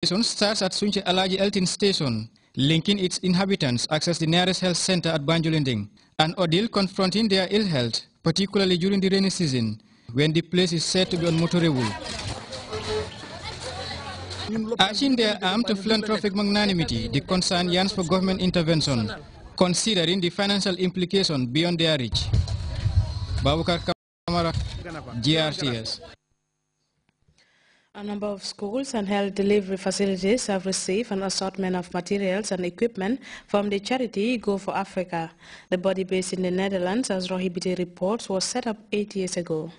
Station starts at Sunche Alaji Eltin Station, linking its inhabitants access the nearest health center at Banjulinding, an ordeal confronting their ill health, particularly during the rainy season, when the place is said to be unmotorable. Urging their arm to philanthropic magnanimity, the concern yearns for government intervention, considering the financial implication beyond their reach. Babukar Kamara, GRTS. A number of schools and health delivery facilities have received an assortment of materials and equipment from the charity Go for Africa. The body based in the Netherlands, as Rohibiti reports, was set up 8 years ago.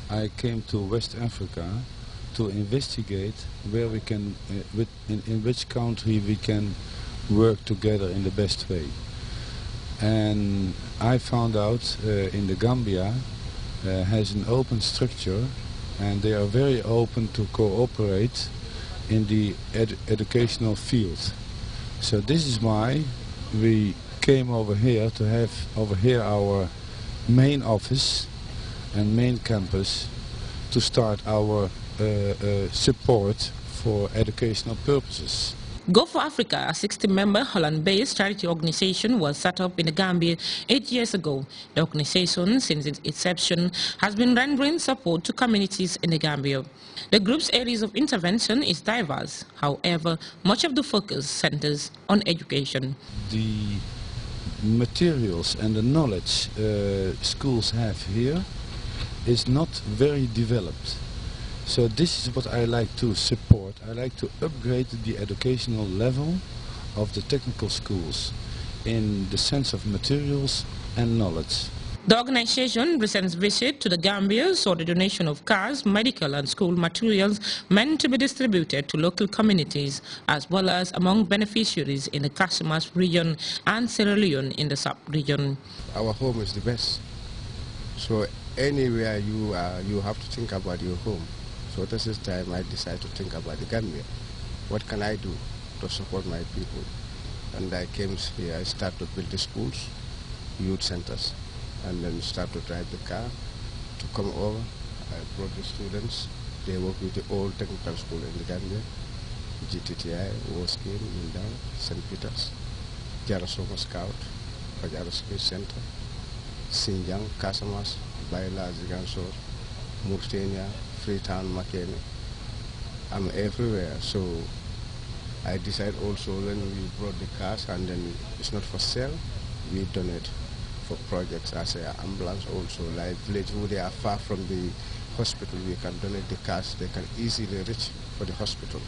I came to West Africa to investigate where we can, in which country we can work together in the best way. And I found out in the Gambia has an open structure, and they are very open to cooperate in the educational field. So this is why we came over here to have over here our main office and main campus to start our support for educational purposes. Go for Africa, a 60-member Holland-based charity organization, was set up in the Gambia 8 years ago. The organization, since its inception, has been rendering support to communities in the Gambia. The group's areas of intervention is diverse. However, much of the focus centers on education. The materials and the knowledge schools have here is not very developed. So this is what I like to support. I like to upgrade the educational level of the technical schools in the sense of materials and knowledge. The organization presents visit to the Gambia saw the donation of cars, medical and school materials meant to be distributed to local communities, as well as among beneficiaries in the Casamas region and Sierra Leone in the sub-region. Our home is the best. So anywhere you are, you have to think about your home. So this is time I decided to think about the Gambia. What can I do to support my people? And I came here, I started to build the schools, youth centers, and then start to drive the car to come over. I brought the students. They work with the old technical school in the Gambia, GTTI, Woskeen, Mindang, St. Peter's, Jarasoma Scout, Pajara Space Center, Xinjiang, Casamas, Baila, Zigansor, Mauritania, Freetown, Makene. I'm everywhere, so I decided also when we brought the cars and then it's not for sale, we donate for projects as an ambulance also, like village who they are far from the hospital, we can donate the cars, they can easily reach for the hospital.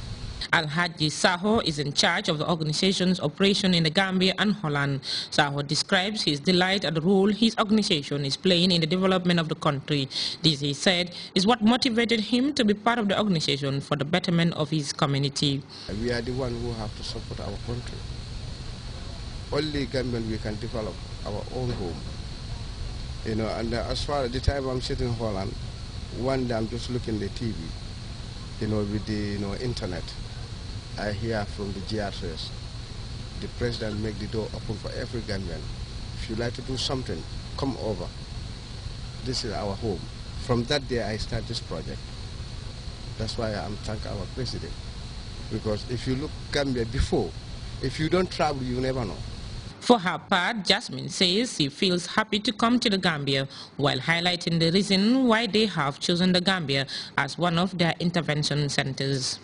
Al-Haji Saho is in charge of the organization's operation in the Gambia and Holland. Saho describes his delight at the role his organization is playing in the development of the country. This, he said, is what motivated him to be part of the organization for the betterment of his community. We are the one who have to support our country. Only Gambian we can develop our own home. You know, and as far as the time I'm sitting in Holland, one day I'm just looking at the TV, you know, with the internet. I hear from the Grts, the president make the door open for every Gambian. If you like to do something, come over. This is our home. From that day I start this project. That's why I'm thanking our president. Because if you look Gambia before, if you don't travel, you never know. For her part, Jasmine says she feels happy to come to the Gambia, while highlighting the reason why they have chosen the Gambia as one of their intervention centers.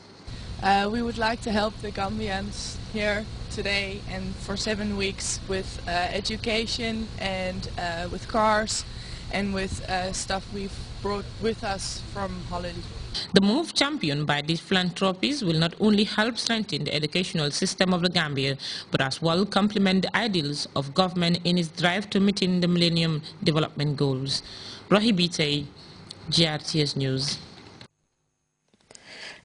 We would like to help the Gambians here today and for 7 weeks with education and with cars and with stuff we've brought with us from Holland. The move championed by these philanthropies will not only help strengthen the educational system of the Gambia, but as well complement the ideals of government in its drive to meeting the Millennium Development Goals. Rohibiti, GRTS News.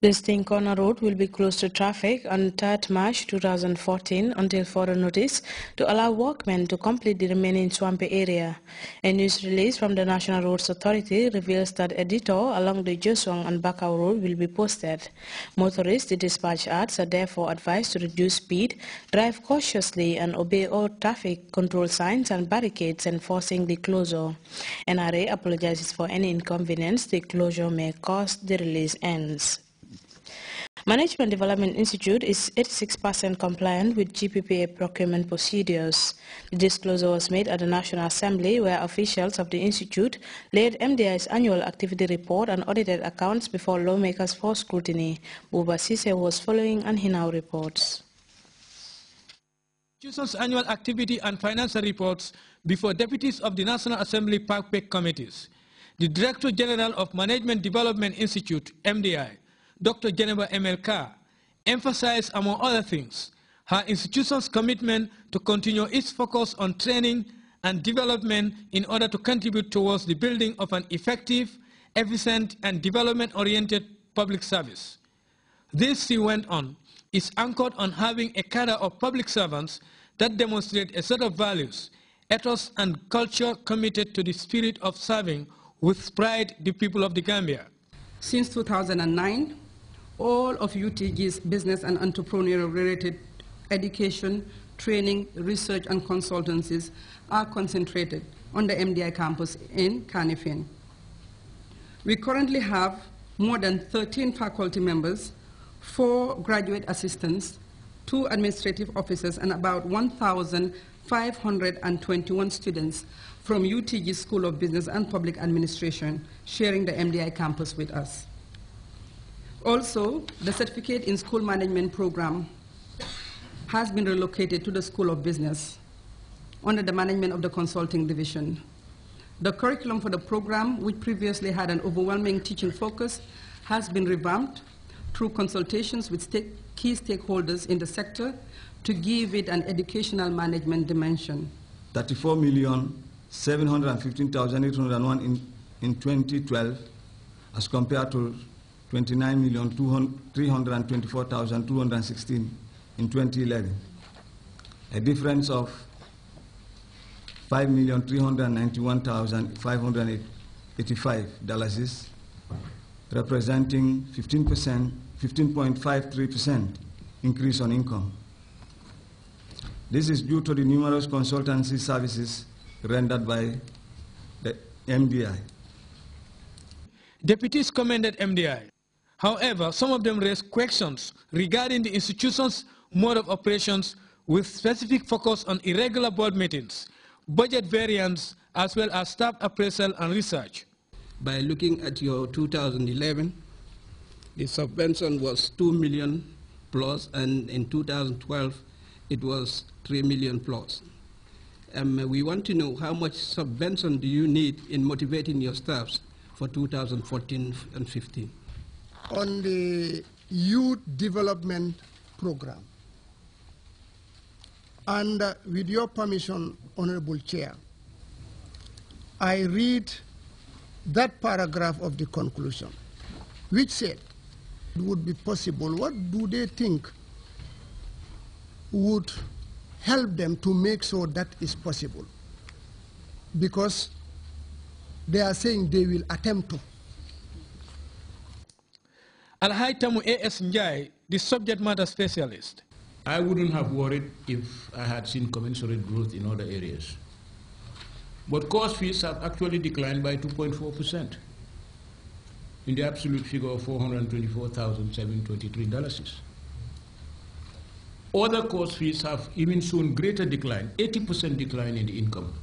The Sting Corner Road will be closed to traffic on 3rd March 2014 until further notice to allow workmen to complete the remaining swampy area. A news release from the National Roads Authority reveals that a detour along the Joswang and Bakau Road will be posted. Motorists, the dispatch ads, are therefore advised to reduce speed, drive cautiously and obey all traffic control signs and barricades enforcing the closure. NRA apologizes for any inconvenience the closure may cause. The release ends. Management Development Institute is 86% compliant with GPPA procurement procedures. The disclosure was made at the National Assembly, where officials of the institute laid MDI's annual activity report and audited accounts before lawmakers for scrutiny. Buba Sise was following and he now reports. Institution's annual activity and financial reports before deputies of the National Assembly PAC committees. The Director General of Management Development Institute, MDI, Dr. Geneva MLK, emphasized, among other things, her institution's commitment to continue its focus on training and development in order to contribute towards the building of an effective, efficient, and development-oriented public service. This, she went on, is anchored on having a cadre of public servants that demonstrate a set of values, ethos, and culture committed to the spirit of serving with pride the people of the Gambia. Since 2009, all of UTG's business and entrepreneurial-related education, training, research, and consultancies are concentrated on the MDI campus in Kanifing. We currently have more than 13 faculty members, 4 graduate assistants, 2 administrative officers, and about 1,521 students from UTG School of Business and Public Administration sharing the MDI campus with us. Also, the Certificate in School Management program has been relocated to the School of Business under the management of the Consulting Division. The curriculum for the program, which previously had an overwhelming teaching focus, has been revamped through consultations with key stakeholders in the sector to give it an educational management dimension. 34,715,801 in 2012 as compared to 29,324,216 in 2011, a difference of $5,391,585, representing 15.53% increase on income. This is due to the numerous consultancy services rendered by the MDI. Deputies commended MDI. However, some of them raised questions regarding the institution's mode of operations with specific focus on irregular board meetings, budget variance, as well as staff appraisal and research. By looking at your 2011, the subvention was 2 million plus, and in 2012, it was 3 million plus. We want to know how much subvention do you need in motivating your staffs for 2014 and 15? On the youth development program, and with your permission, Honorable Chair, I read that paragraph of the conclusion, which said it would be possible. What do they think would help them to make sure that is possible? Because they are saying they will attempt to. Alhaitamu A.S. Njai, the subject matter specialist. I wouldn't have worried if I had seen commensurate growth in other areas. But course fees have actually declined by 2.4% in the absolute figure of $424,723. Other course fees have even shown greater decline, 80% decline in the income,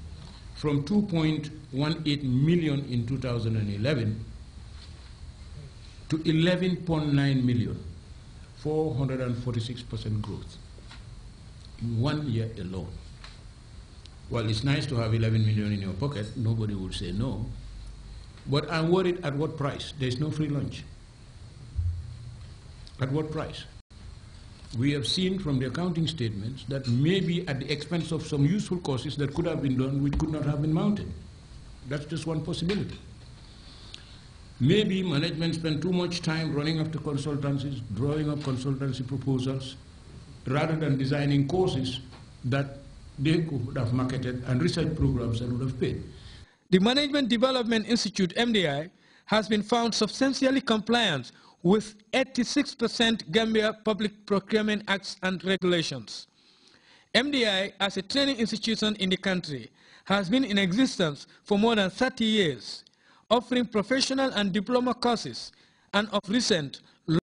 from 2.18 million in 2011 to 11.9 million, 446% growth in 1 year alone. Well, it's nice to have 11 million in your pocket, nobody would say no, but I'm worried at what price? There's no free lunch. At what price? We have seen from the accounting statements that maybe at the expense of some useful courses that could have been done, which could not have been mounted. That's just one possibility. Maybe management spent too much time running after consultancies, drawing up consultancy proposals, rather than designing courses that they could have marketed and research programs that would have paid. The Management Development Institute, MDI, has been found substantially compliant with 86% Gambia Public Procurement Acts and regulations. MDI, as a training institution in the country, has been in existence for more than 30 years, offering professional and diploma courses, and of recent,